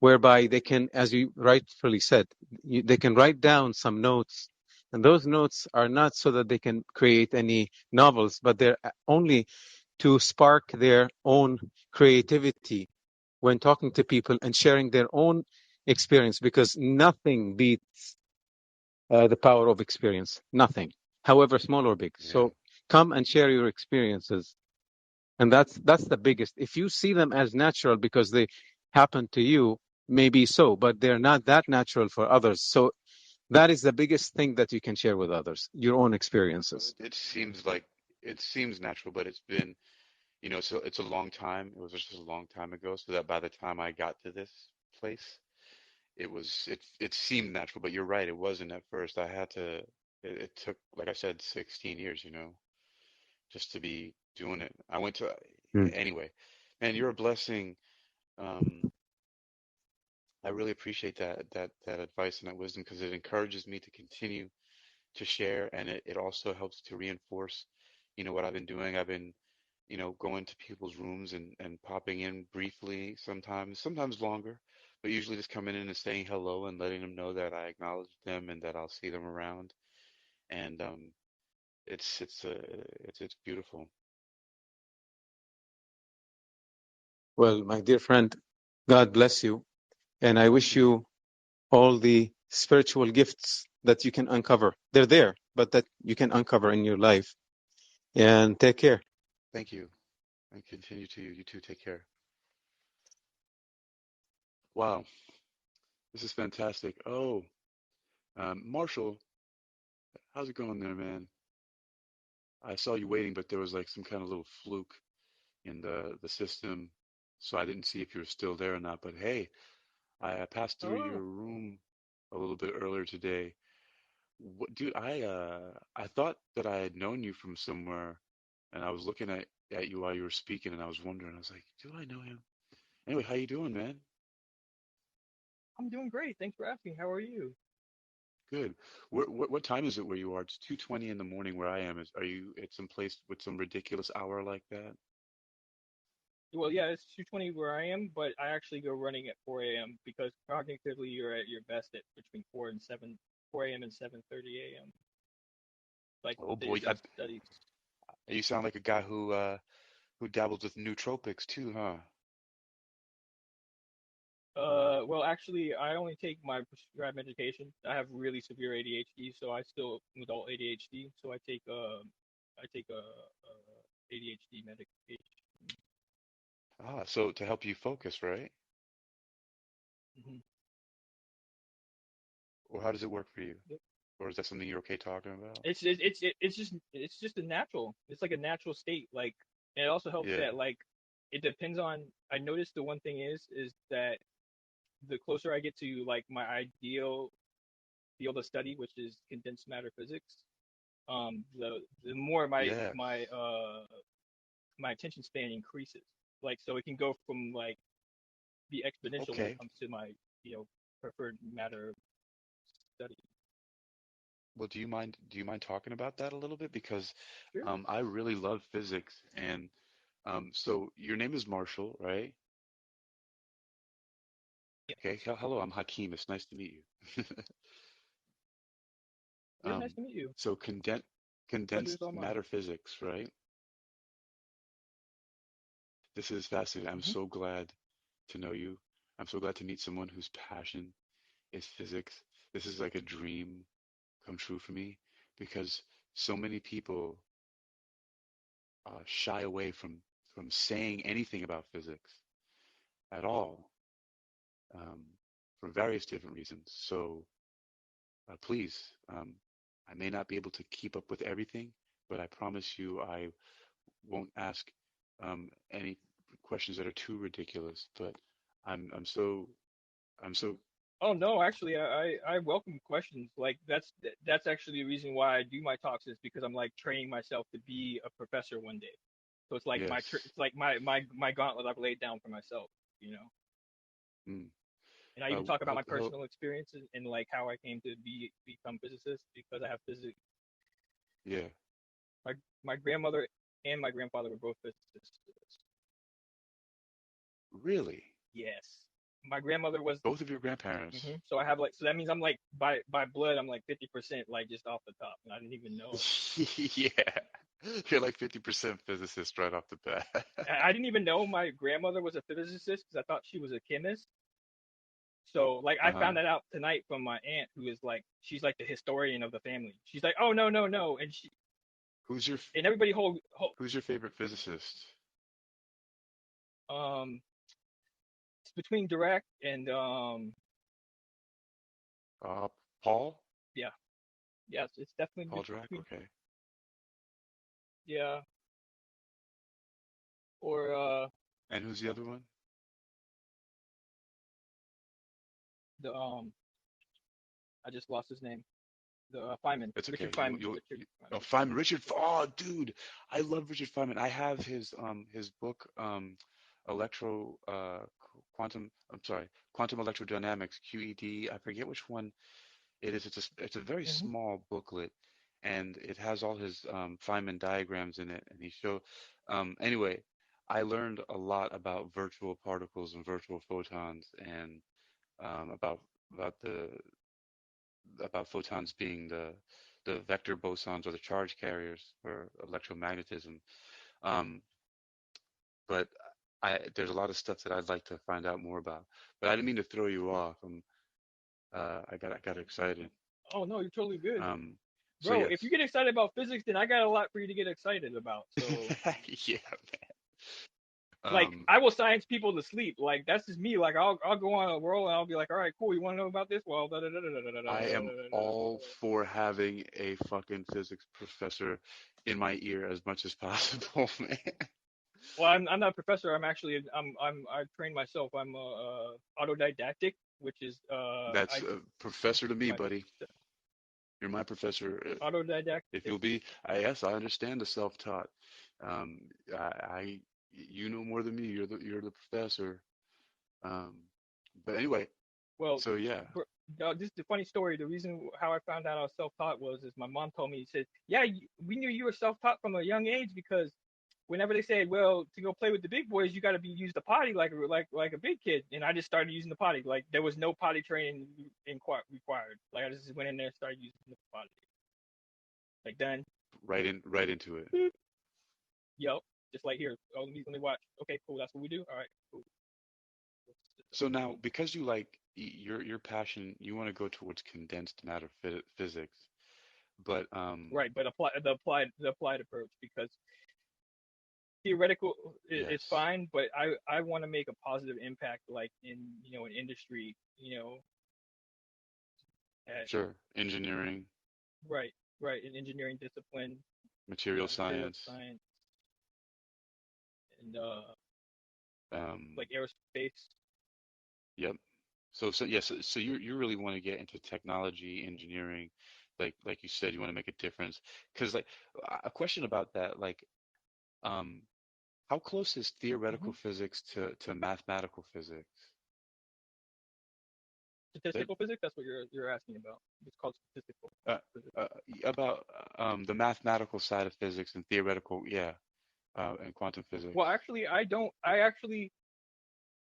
whereby they can, as you rightfully said, they can write down some notes. And those notes are not so that they can create any novels, but they're only to spark their own creativity when talking to people and sharing their own experience, because nothing beats the power of experience. Nothing, however small or big. Yeah. So come and share your experiences. And that's the biggest. If you see them as natural because they happen to you, maybe so, but they're not that natural for others. So that is the biggest thing that you can share with others, your own Well, experiences. it seems natural, but it's been, so it's a long time. It was just a long time ago, so that by the time I got to this place, it seemed natural, but you're right, it wasn't at first. It took, like I said, 16 years, just to be doing it. I went to Mm. Anyway, man, you're a blessing. Um, I really appreciate that advice and that wisdom because it encourages me to continue to share, and it also helps to reinforce, what I've been doing. I've been, going to people's rooms and popping in briefly, sometimes longer, but usually just coming in and saying hello and letting them know that I acknowledge them and that I'll see them around. And it's beautiful. Well, my dear friend, God bless you. And I wish you all the spiritual gifts that you can uncover. They're there, but that you can uncover in your life. And take care. Thank you, and continue to you. You too. Take care. Wow, this is fantastic. Oh, Marshall, how's it going there, man? I saw you waiting, but there was like some kind of little fluke in the system, so I didn't see if you were still there or not. But hey, I passed through Oh, your room a little bit earlier today. What, dude, I thought that I had known you from somewhere, and I was looking at you while you were speaking, and I was wondering. I was like, do I know him? Anyway, how you doing, man? I'm doing great. Thanks for asking. How are you? Good. What time is it where you are? It's 2:20 in the morning where I am. Are you at some place with some ridiculous hour like that? Well, yeah, it's 2:20 where I am, but I actually go running at 4 a.m. because cognitively you're at your best at between 4 a.m. and 7:30 a.m. Like Oh there's boy, been studies. you sound like a guy who dabbles with nootropics too, huh? Well, actually, I only take my prescribed medication. I have really severe ADHD, so I still adult ADHD, so I take a ADHD medication. Ah, so to help you focus, right? Hmm. Or how does it work for you? Or is that something you're okay talking about? It's just a natural. It's like a natural state. Like, and it also helps Yeah. that like it depends on. I noticed the one thing is that the closer I get to like my ideal field of study, which is condensed matter physics, the more Yes. my attention span increases. Like, so it can go from like be exponential when it Okay. comes to my preferred matter study. Well, do you mind talking about that a little bit? Because Sure. I really love physics, and so your name is Marshall, right? Yeah. Okay. Hello, I'm Hakeem. It's nice to meet you. Yeah. Nice to meet you. So Pleasure's condensed all mine. matter physics, right? This is fascinating. I'm Hmm. so glad to know you. I'm so glad to meet someone whose passion is physics. This is like a dream come true for me because so many people shy away from saying anything about physics at all, um, for various different reasons. So please, I may not be able to keep up with everything, but I promise you I won't ask any questions that are too ridiculous. But I'm so Oh no, actually, I welcome questions. Like that's actually the reason why I do my talks is because I'm like training myself to be a professor one day. So it's like yes. it's like my gauntlet I've laid down for myself, you know. Mm. And I even talk about my Hello. personal experiences and like how I came to become physicist because I have physics. Yeah. My my grandmother and my grandfather were both physicists. Really? Yes, my grandmother was. Both of your grandparents? So I have like so that means I'm like by blood I'm like 50% like just off the top and I didn't even know. Yeah. You're like 50% physicist right off the bat. I didn't even know my grandmother was a physicist because I thought she was a chemist. So like I Uh-huh. found that out tonight from my aunt who is like she's like the historian of the family. She's like, "Oh no, no, no." And she Who's your and everybody hold who's your favorite physicist? um it's between Dirac and Uh, Paul? yeah. Yes, it's definitely Paul Dirac? between Okay. yeah or And who's the other one? the I just lost his name. The Feynman, It's Richard okay. Feynman, Richard Oh, Feynman. Feynman, oh, dude, I love Richard Feynman. I have his book, Electro Quantum. I'm sorry, Quantum Electrodynamics, QED. I forget which one it is. It's a very Hmm. small booklet, and it has all his Feynman diagrams in it. And he showed. Anyway, I learned a lot about virtual particles and virtual photons, and about about the about photons being the vector bosons or the charge carriers for electromagnetism. Um, but there's a lot of stuff that I'd like to find out more about. But I didn't mean to throw you off. I got excited. Oh no, you're totally good, So bro. yes. If you get excited about physics, then I got a lot for you to get excited about. So Yeah, man. like I will science people to sleep. Like that's just me. Like I'll go on a roll and I'll be like, all right, cool. You want to know about this? Well, da, da, da, da, da, da, da, I am da, da, da. all for having a fucking physics professor in my ear as much as possible, man. Well, I'm not a professor. I'm actually I trained myself. I'm autodidactic, which is That's I a professor to me, my buddy. You're my professor. If autodidactic. you'll be, yes, I understand the self-taught. Um, you know more than me. You're the professor. Um, but anyway, Well, so yeah, this is the funny story. The reason how I found out I was self-taught was is my mom told me, she said, "Yeah, we knew you were self-taught from a young age because whenever they said, well, to go play with the big boys, you got to be use the potty like a big kid." And I just started using the potty. Like there was no potty training required. Like I just went in there and started using the potty. Like done. right into it. Boop. Yep. Just like here. Oh, let me watch. Okay, cool. That's what we do. All right, cool. So now, because you like your passion, you want to go towards condensed matter physics, but Right, but the applied approach because theoretical is yes, fine, but I want to make a positive impact, like in in industry, at sure, engineering, right, right, in engineering discipline, material material science, science, and um, like aerospace. yep. So yes, so you really want to get into technology, engineering, like you said, you want to make a difference. Because like a question about that, like um, how close is Hmm. theoretical physics to mathematical physics? Statistical physics. That's what you're asking about. It's called statistical Uh, physics. uh, about the mathematical side of physics and theoretical, yeah, and quantum Well, physics. actually, I don't. I actually.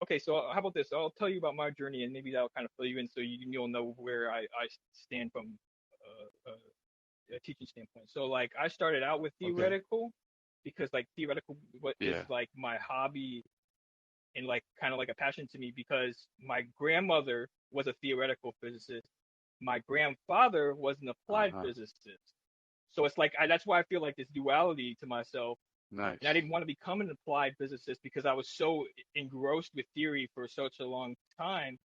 Okay, so how about this? I'll tell you about my journey, and maybe that'll kind of fill you in, so you'll know where I stand from a teaching standpoint. So like, I started out with Okay. theoretical because like theoretical what is Yeah. like my hobby and like kind of like a passion to me because my grandmother was a theoretical physicist. My grandfather was an applied Uh-huh. physicist. So it's like that's why I feel like this duality to myself. And I Nice. didn't want to become an applied physicist because I was so engrossed with theory for such a long time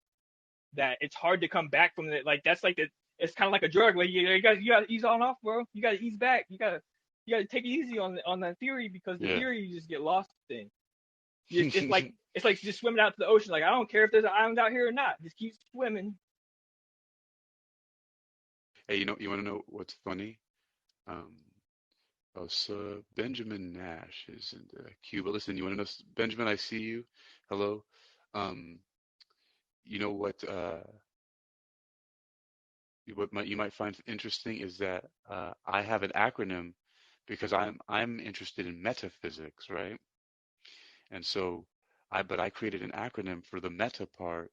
that it's hard to come back from it. Like that's like it's kind of like a drug. Like you got to ease on off, bro. You got to ease back. You got to take it easy on that theory because the Yeah. theory you just get lost in. It's like just swimming out to the ocean. Like I don't care if there's an island out here or not. Just keep swimming. Hey, you want to know what's funny? Um, oh, Sir Benjamin Nash is in Cuba. Listen, you want to know, Benjamin? I see you. Hello. Um, you know what? You might find interesting is that I have an acronym because I'm interested in metaphysics, right? And so I created an acronym for the meta part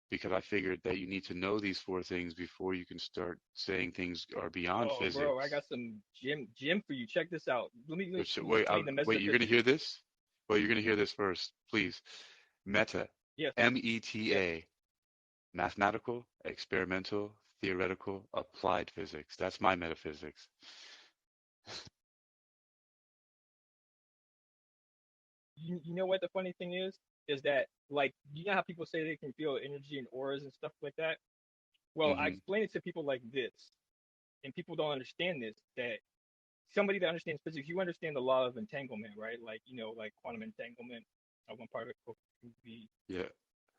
because I figured that you need to know these four things before you can start saying things are beyond Oh, bro, I physics. got some gym for you. Check this out. Which Let me wait, explain the wait, you're gonna metaphysics. hear this? Well, you're gonna hear this first, please. Meta, Yes, yes. META, mathematical, experimental, theoretical, applied physics. That's my metaphysics. You know what the funny thing is that like you know how people say they can feel energy and auras and stuff like that. Well, I Hmm. explain it to people like this, and people don't understand this. That somebody that understands physics, you understand the law of entanglement, right? Like like quantum entanglement. One particle can be Yeah.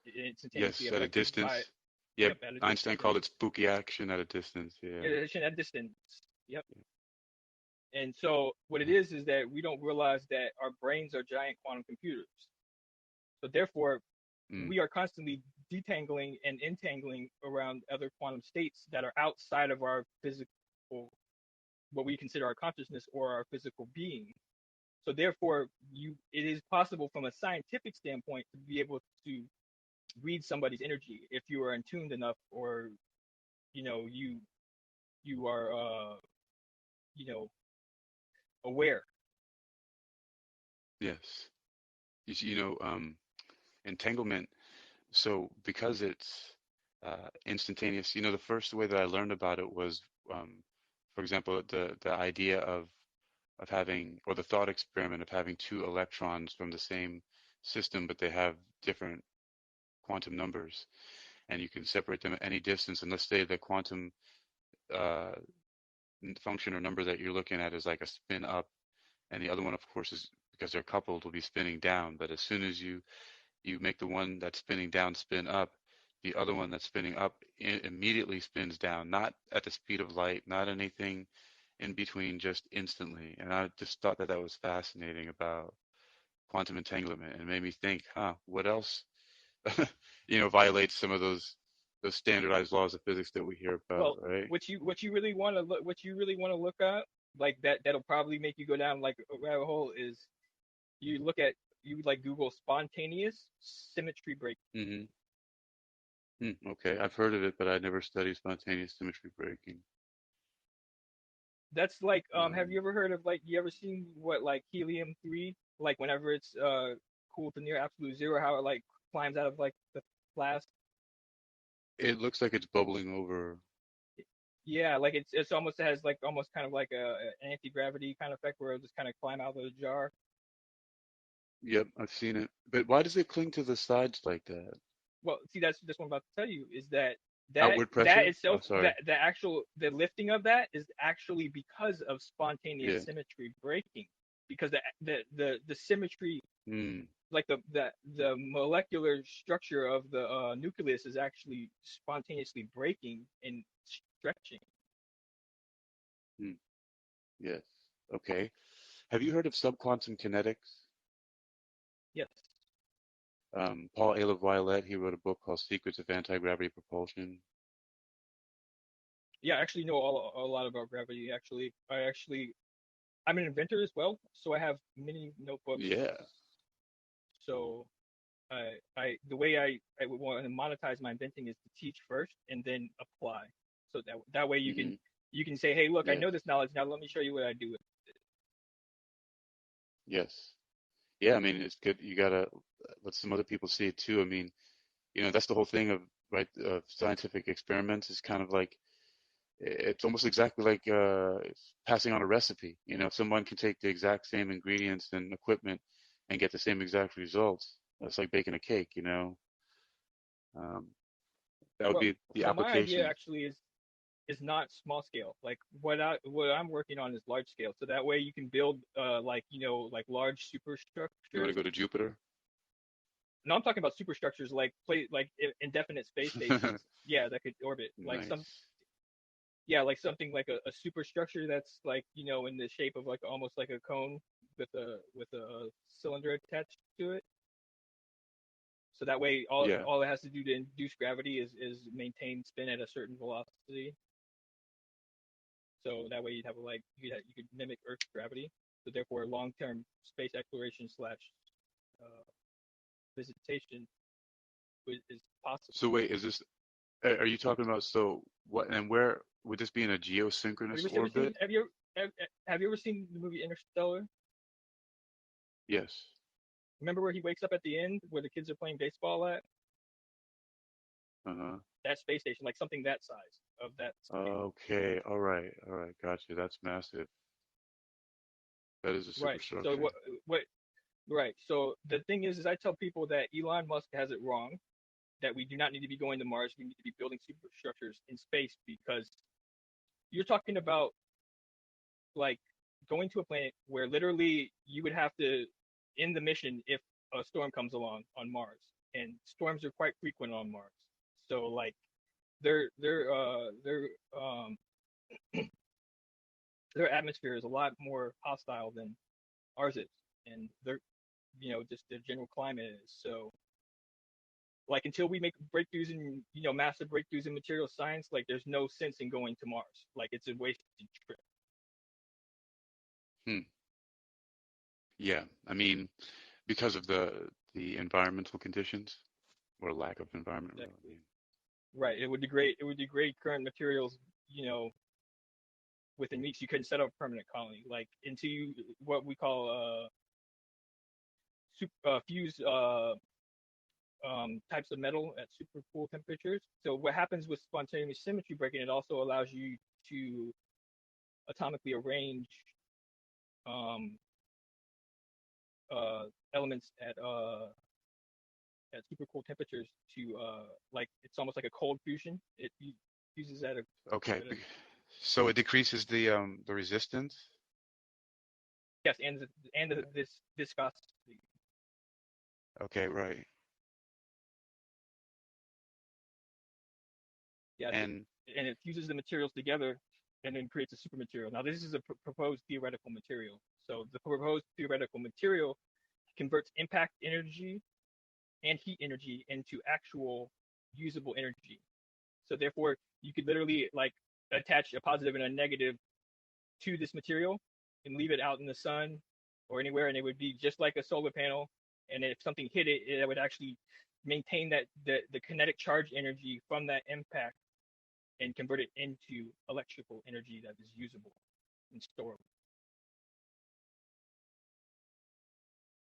instantaneously Yes, at a affected by distance. Yep. at a Einstein called distance. it spooky action at a distance. Yeah. At distance. Yep. And so what it is that we don't realize that our brains are giant quantum computers. So therefore, Mm. we are constantly detangling and entangling around other quantum states that are outside of our physical, what we consider our consciousness or our physical being. So therefore, it is possible from a scientific standpoint to be able to read somebody's energy if you are in tuned enough, or you are you know aware. Yes. Entanglement. So because it's instantaneous, the first way that I learned about it was, um, for example, the idea of having, or the thought experiment of having two electrons from the same system, but they have different quantum numbers, and you can separate them at any distance. And let's say the quantum uh, function or number that you're looking at is like a spin up, and the other one, of course, is because they're coupled, will be spinning down. But as soon as you make the one that's spinning down spin up, the other one that's spinning up immediately spins down, not at the speed of light, not anything in between, just instantly. And I just thought that that was fascinating about quantum entanglement, and it made me think, what else, violates some of those standardized laws of physics that we hear about, Well, right? what you really want to look what you really want to look at, like that'll probably make you go down like a rabbit hole, is you look at you like Google spontaneous symmetry break. Mm-hmm. Okay, I've heard of it, but I never studied spontaneous symmetry breaking. That's like have Um, you ever heard of like you ever seen what like helium-3, like whenever it's cooled to near absolute zero, how it like climbs out of like the flask? it looks like it's bubbling over. Yeah, like it's almost it has like almost kind of like an anti-gravity kind of effect where it'll just kind of climb out of the jar. Yep, I've seen it. But why does it cling to the sides like that? Well, see, that's what I'm about to tell you is that Outward that pressure? Oh, itself, sorry. the lifting of that is actually because of Yeah. spontaneous symmetry breaking, because the symmetry, Hmm. like the molecular structure of the nucleus is actually spontaneously breaking and stretching. Hmm. Yes. Okay. Have you heard of subquantum kinetics? Yes. Paul A. Violette, he wrote a book called Secrets of Anti-Gravity Propulsion. Yeah, I actually know a lot about gravity. Actually, I'm an inventor as well, so I have many notebooks. Yeah. So the way I would want to monetize my inventing is to teach first and then apply. So that way Hmm. you can say, hey, look, I Yes. know this knowledge. Now let me show you what I do with it. Yes. Yeah. I mean, it's good. You gotta let some other people see it too. I mean, that's the whole thing of scientific experiments is kind of like it's almost exactly like passing on a recipe. If someone can take the exact same ingredients and equipment and get the same exact results, that's like baking a cake. Um, that would Well, be the so my idea application. actually is not small scale. Like what I'm working on is large scale. So that way you can build like like large You want to superstructures. go to Jupiter? No, I'm talking about superstructures like indefinite space stations. Yeah, that could orbit. Nice. Like something like a superstructure that's like in the shape of like almost like a cone with a cylinder attached to it. So that way Yeah. all it has to do to induce gravity is maintain spin at a certain velocity. So that way you could mimic Earth's gravity. So therefore, long-term space exploration slash uh, visitation is possible. So wait, is this? Are you talking about so what and where would this be in a geosynchronous Ever seen orbit? have you ever seen the movie Interstellar? Yes. Remember where he wakes up at the end where the kids are playing baseball at? Uh-huh. That space station, like something that size of that scale. Okay. All right. All right. Gotcha. That's massive. That is a Right. So superstructure. what right. So the thing is I tell people that Elon Musk has it wrong, that we do not need to be going to Mars. We need to be building superstructures in space because you're talking about like going to a planet where literally you would have to end the mission if a storm comes along on Mars, and storms are quite frequent on Mars. So like their um their atmosphere is a lot more hostile than ours is, and their just the general climate is. So like until we make breakthroughs in massive breakthroughs in material science, like there's no sense in going to Mars. Like it's a wasted trip. Hmm. Yeah. I mean, because of the environmental conditions or lack of environment, Exactly. really. Right. It would degrade current materials, within weeks. You couldn't set up a permanent colony. Like into what we call fuse types of metal at super cool temperatures. So what happens with spontaneous symmetry breaking? It also allows you to atomically arrange um, elements at super cool temperatures to like it's almost like a cold fusion. It fuses Okay. at a So it decreases the resistance. yes, and this viscosity. Okay. Right. Yes, And and it fuses the materials together and then creates a super material. Now this is a proposed theoretical material. So the proposed theoretical material converts impact energy and heat energy into actual usable energy. So therefore, you could literally like attach a positive and a negative to this material and leave it out in the sun or anywhere, and it would be just like a solar panel. And if something hit it, it would actually maintain that the kinetic charge energy from that impact and convert it into electrical energy that is usable and storable.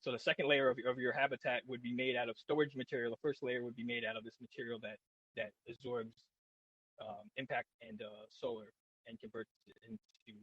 So the second layer of your habitat would be made out of storage material. The first layer would be made out of this material that absorbs impact and solar and converts it into